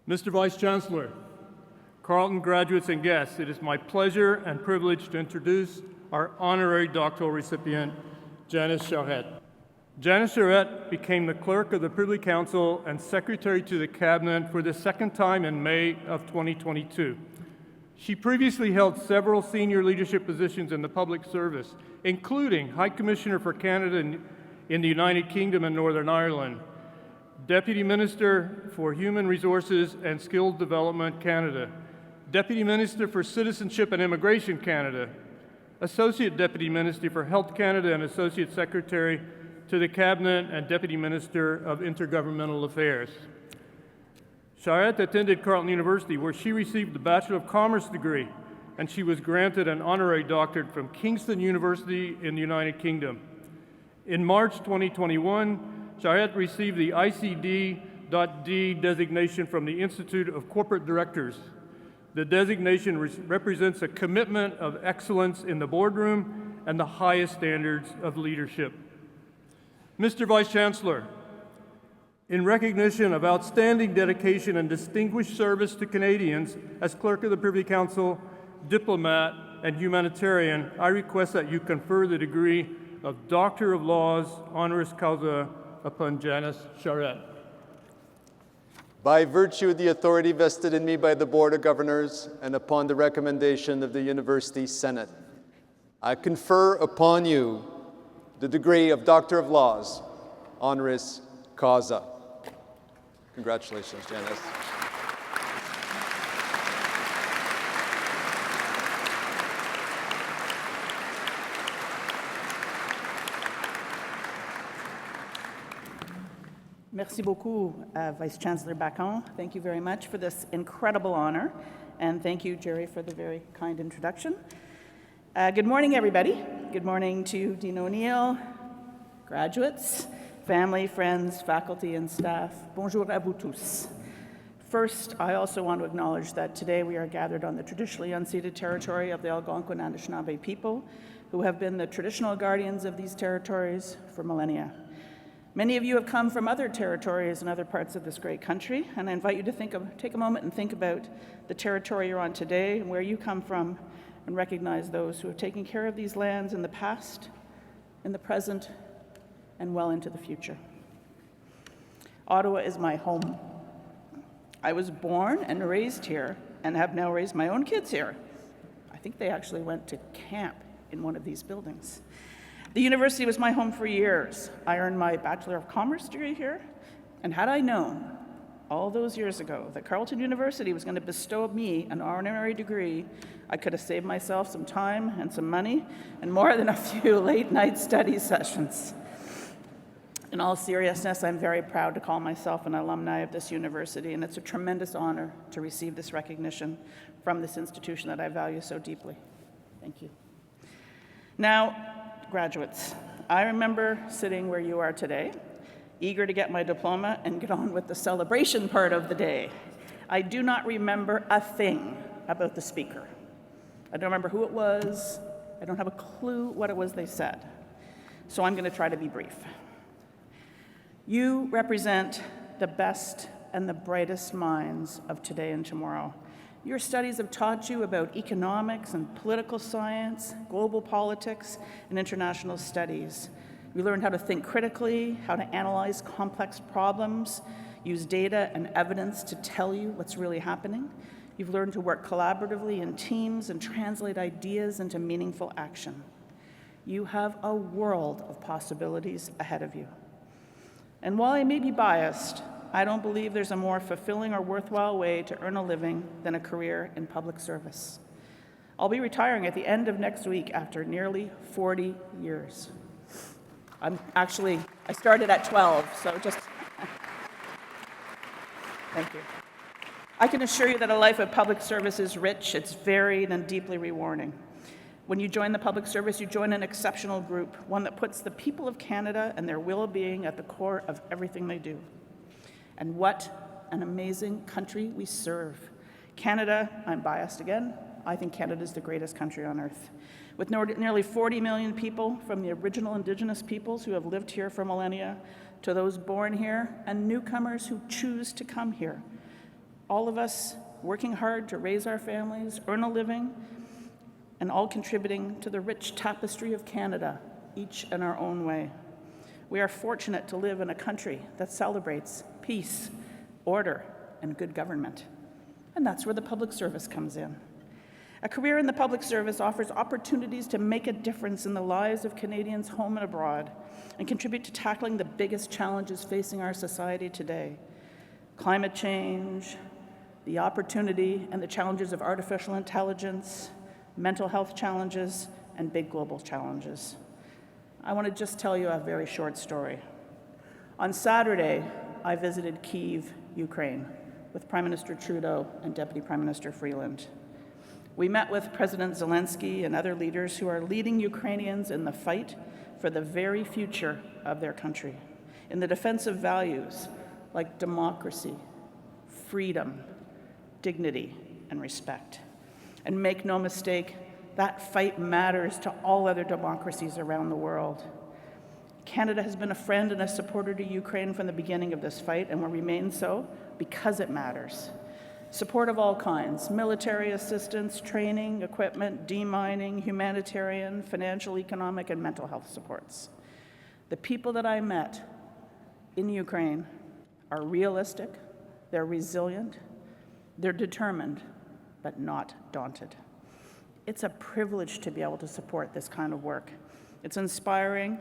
Mr. Vice Chancellor, Carleton graduates and guests, it is my pleasure and privilege to introduce our honorary doctoral recipient, Janice Charette. Janice Charette became the Clerk of the Privy Council and Secretary to the Cabinet for the second time in May of 2022. She previously held several senior leadership positions in the public service, including High Commissioner for Canada in the United Kingdom and Northern Ireland, Deputy Minister for Human Resources and Skills Development, Canada, Deputy Minister for Citizenship and Immigration, Canada, Associate Deputy Minister for Health Canada and Associate Secretary to the Cabinet and Deputy Minister of Intergovernmental Affairs. Charette attended Carleton University, where she received the Bachelor of Commerce degree, and she was granted an honorary doctorate from Kingston University in the United Kingdom. In March 2021, Charette received the ICD.D designation from the Institute of Corporate Directors. The designation represents a commitment of excellence in the boardroom and the highest standards of leadership. Mr. Vice Chancellor, in recognition of outstanding dedication and distinguished service to Canadians as Clerk of the Privy Council, diplomat, and humanitarian, I request that you confer the degree of Doctor of Laws, honoris causa, upon Janice Charette. By virtue of the authority vested in me by the Board of Governors and upon the recommendation of the University Senate, I confer upon you the degree of Doctor of Laws, honoris causa. Congratulations, Janice. Merci beaucoup, Vice Chancellor Bacon. Thank you very much for this incredible honor. And thank you, Jerry, for the very kind introduction. Good morning, everybody. Good morning to Dean O'Neill, graduates, family, friends, faculty, and staff. Bonjour à vous tous. First, I also want to acknowledge that today we are gathered on the traditionally unceded territory of the Algonquin Anishinaabe people, who have been the traditional guardians of these territories for millennia. Many of you have come from other territories and other parts of this great country, and I invite you to take a moment and think about the territory you're on today and where you come from, and recognize those who have taken care of these lands in the past, in the present, and well into the future. Ottawa is my home. I was born and raised here and have now raised my own kids here. I think they actually went to camp in one of these buildings. The university was my home for years. I earned my Bachelor of Commerce degree here, and had I known all those years ago that Carleton University was going to bestow me an honorary degree, I could have saved myself some time and some money and more than a few late-night study sessions. In all seriousness, I'm very proud to call myself an alumni of this university, and it's a tremendous honor to receive this recognition from this institution that I value so deeply. Thank you. Now, graduates, I remember sitting where you are today, eager to get my diploma and get on with the celebration part of the day. I do not remember a thing about the speaker. I don't remember who it was. I don't have a clue what it was they said. So I'm going to try to be brief. You represent the best and the brightest minds of today and tomorrow. Your studies have taught you about economics and political science, global politics, and international studies. You learned how to think critically, how to analyze complex problems, use data and evidence to tell you what's really happening. You've learned to work collaboratively in teams and translate ideas into meaningful action. You have a world of possibilities ahead of you. And while I may be biased, I don't believe there's a more fulfilling or worthwhile way to earn a living than a career in public service. I'll be retiring at the end of next week after nearly 40 years. I started at 12, so just... Thank you. I can assure you that a life of public service is rich, it's varied, and deeply rewarding. When you join the public service, you join an exceptional group, one that puts the people of Canada and their well-being at the core of everything they do. And what an amazing country we serve. Canada, I'm biased again, I think Canada is the greatest country on earth. With nearly 40 million people, from the original Indigenous peoples who have lived here for millennia, to those born here and newcomers who choose to come here. All of us working hard to raise our families, earn a living, and all contributing to the rich tapestry of Canada, each in our own way. We are fortunate to live in a country that celebrates peace, order, and good government. And that's where the public service comes in. A career in the public service offers opportunities to make a difference in the lives of Canadians home and abroad and contribute to tackling the biggest challenges facing our society today: climate change, the opportunity and the challenges of artificial intelligence, mental health challenges, and big global challenges. I want to just tell you a very short story. On Saturday, I visited Kyiv, Ukraine, with Prime Minister Trudeau and Deputy Prime Minister Freeland. We met with President Zelensky and other leaders who are leading Ukrainians in the fight for the very future of their country, in the defense of values like democracy, freedom, dignity, and respect. And make no mistake, that fight matters to all other democracies around the world. Canada has been a friend and a supporter to Ukraine from the beginning of this fight and will remain so because it matters. Support of all kinds: military assistance, training, equipment, demining, humanitarian, financial, economic, and mental health supports. The people that I met in Ukraine are realistic, they're resilient, they're determined, but not daunted. It's a privilege to be able to support this kind of work. It's inspiring,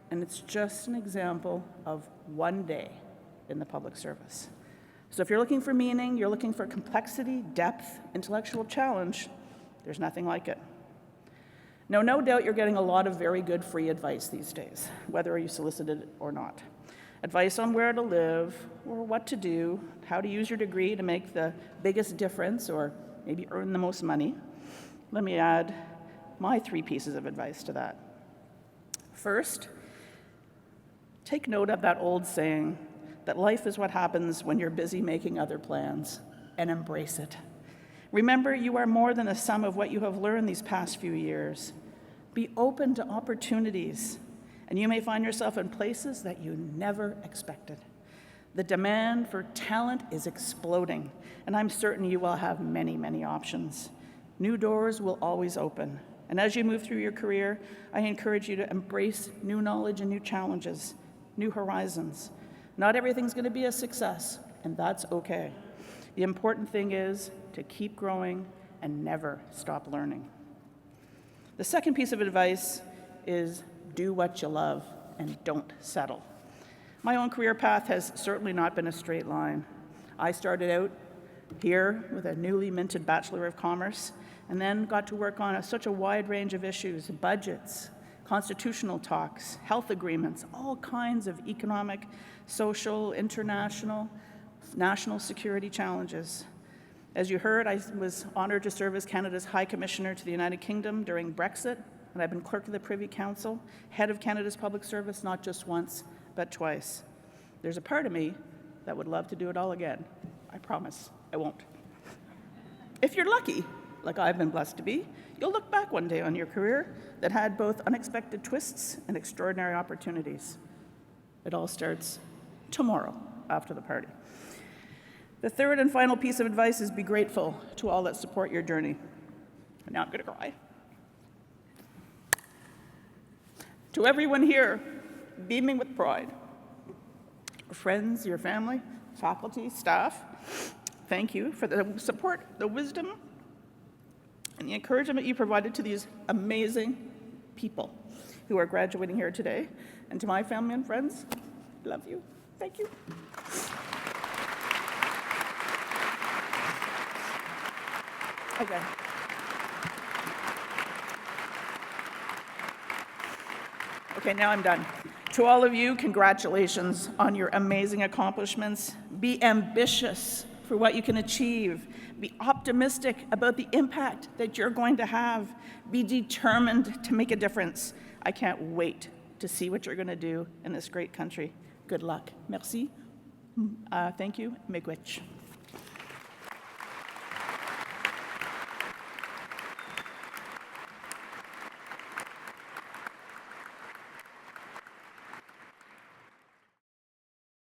and it's just an example of one day in the public service. So if you're looking for meaning, you're looking for complexity, depth, intellectual challenge, there's nothing like it. Now, no doubt you're getting a lot of very good free advice these days, whether you solicited it or not. Advice on where to live, or what to do, how to use your degree to make the biggest difference, or maybe earn the most money. Let me add my 3 pieces of advice to that. First, take note of that old saying that life is what happens when you're busy making other plans, and embrace it. Remember, you are more than a sum of what you have learned these past few years. Be open to opportunities, and you may find yourself in places that you never expected. The demand for talent is exploding, and I'm certain you will have many, many options. New doors will always open, and as you move through your career, I encourage you to embrace new knowledge and new challenges, new horizons. Not everything's going to be a success, and that's okay. The important thing is to keep growing and never stop learning. The second piece of advice is do what you love and don't settle. My own career path has certainly not been a straight line. I started out here with a newly minted Bachelor of Commerce and then got to work on such a wide range of issues: budgets, constitutional talks, health agreements, all kinds of economic, social, international, national security challenges. As you heard, I was honored to serve as Canada's High Commissioner to the United Kingdom during Brexit, and I've been Clerk of the Privy Council, head of Canada's Public Service, not just once, but twice. There's a part of me that would love to do it all again. I promise I won't. If you're lucky, like I've been blessed to be, you'll look back one day on your career that had both unexpected twists and extraordinary opportunities. It all starts tomorrow after the party. The third and final piece of advice is be grateful to all that support your journey. And now I'm going to cry. To everyone here, beaming with pride, your friends, your family, faculty, staff, thank you for the support, the wisdom, and the encouragement you provided to these amazing people who are graduating here today. And to my family and friends, love you. Thank you. Okay. Okay, now I'm done. To all of you, congratulations on your amazing accomplishments. Be ambitious for what you can achieve. Be optimistic about the impact that you're going to have. Be determined to make a difference. I can't wait to see what you're going to do in this great country. Good luck. Merci. Thank you. Miigwech.